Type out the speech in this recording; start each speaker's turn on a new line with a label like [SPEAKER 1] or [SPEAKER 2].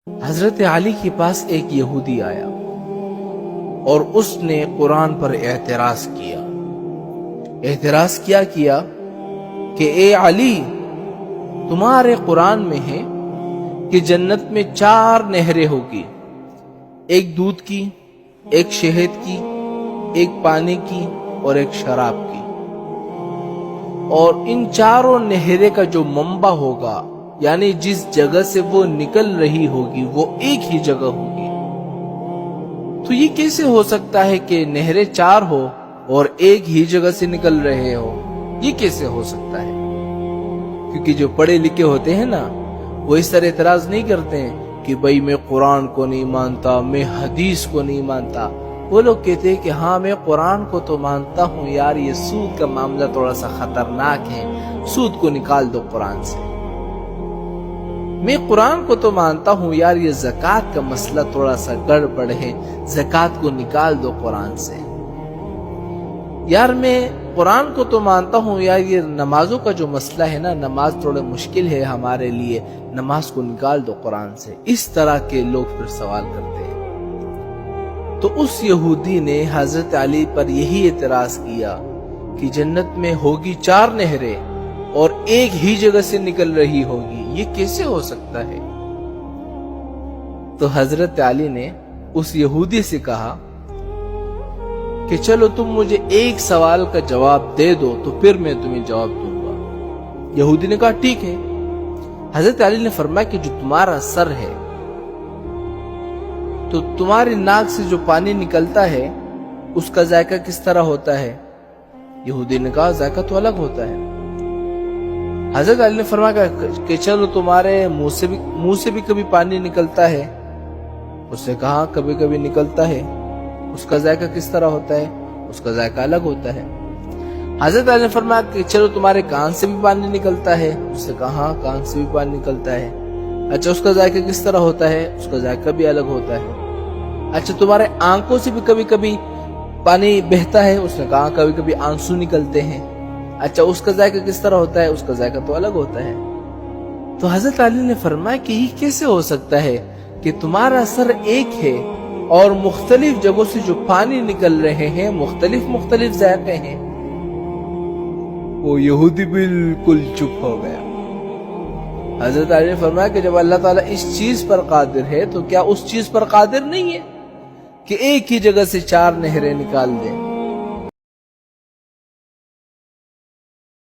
[SPEAKER 1] حضرت علی کے پاس ایک یہودی آیا اور اس نے قرآن پر اعتراض کیا کہ اے علی، تمہارے قرآن میں ہے کہ جنت میں 4 نہریں ہوگی، ایک دودھ کی، ایک شہد کی، ایک پانی کی اور ایک شراب کی، اور ان 4 نہریں کا جو منبع ہوگا، یعنی جس جگہ سے وہ نکل رہی ہوگی، وہ ایک ہی جگہ ہوگی۔ تو یہ کیسے ہو سکتا ہے کہ نہریں 4 ہو اور ایک ہی جگہ سے نکل رہے ہو؟ یہ کیسے ہو سکتا ہے؟ کیونکہ جو پڑھے لکھے ہوتے ہیں نا، وہ اس طرح اعتراض نہیں کرتے ہیں کہ بھائی میں قرآن کو نہیں مانتا، میں حدیث کو نہیں مانتا۔ وہ لوگ کہتے ہیں کہ ہاں میں قرآن کو تو مانتا ہوں یار، یہ سود کا معاملہ تھوڑا سا خطرناک ہے، سود کو نکال دو قرآن سے۔ میں قرآن کو تو مانتا ہوں یار، یہ زکوٰۃ کا مسئلہ تھوڑا سا گڑبڑ ہے، زکوٰۃ کو نکال دو قرآن سے۔ یار میں قرآن کو تو مانتا ہوں یار، یہ نمازوں کا جو مسئلہ ہے نا، نماز تھوڑا مشکل ہے ہمارے لیے، نماز کو نکال دو قرآن سے۔ اس طرح کے لوگ پھر سوال کرتے ہیں۔ تو اس یہودی نے حضرت علی پر یہی اعتراض کیا کہ جنت میں ہوگی 4 نہریں اور ایک ہی جگہ سے نکل رہی ہوگی، یہ کیسے ہو سکتا ہے؟ تو حضرت علی نے اس یہودی سے کہا کہ چلو تم مجھے ایک سوال کا جواب دے دو تو پھر میں تمہیں جواب دوں گا۔ یہودی نے کہا ٹھیک ہے۔ حضرت علی نے فرمایا کہ جو تمہارا سر ہے، تو تمہاری ناک سے جو پانی نکلتا ہے اس کا ذائقہ کس طرح ہوتا ہے؟ یہودی نے کہا ذائقہ تو الگ ہوتا ہے۔ حضرت علی نے فرمایا کہ چلو تمہارے منہ سے بھی کبھی پانی نکلتا ہے؟ اس نے کہا کبھی کبھی نکلتا ہے۔ اس کا ذائقہ کس طرح ہوتا ہے؟ اس کا ذائقہ الگ ہوتا ہے۔ حضرت علی نے فرمایا کہ چلو تمہارے کان سے بھی پانی نکلتا ہے؟ اس نے کہا ہاں کان سے بھی پانی نکلتا ہے۔ اچھا اس کا ذائقہ کس طرح ہوتا ہے؟ اس کا ذائقہ بھی الگ ہوتا ہے۔ اچھا تمہارے آنکھوں سے بھی کبھی کبھی پانی بہتا ہے؟ اس نے کہا کبھی کبھی آنسو نکلتے ہیں۔ اچھا اس کا ذائقہ کس طرح ہوتا ہے؟ اس کا ذائقہ تو الگ ہوتا ہے۔ تو حضرت علی نے فرمایا کہ یہ کیسے ہو سکتا ہے کہ تمہارا سر ایک ہے اور مختلف جگہوں سے جو پانی نکل رہے ہیں مختلف ذائقے ہیں؟ وہ یہودی بالکل چپ ہو گیا۔ حضرت علی نے فرمایا کہ جب اللہ تعالیٰ اس چیز پر قادر ہے تو کیا اس چیز پر قادر نہیں ہے کہ ایک ہی جگہ سے 4 نہریں نکال دیں؟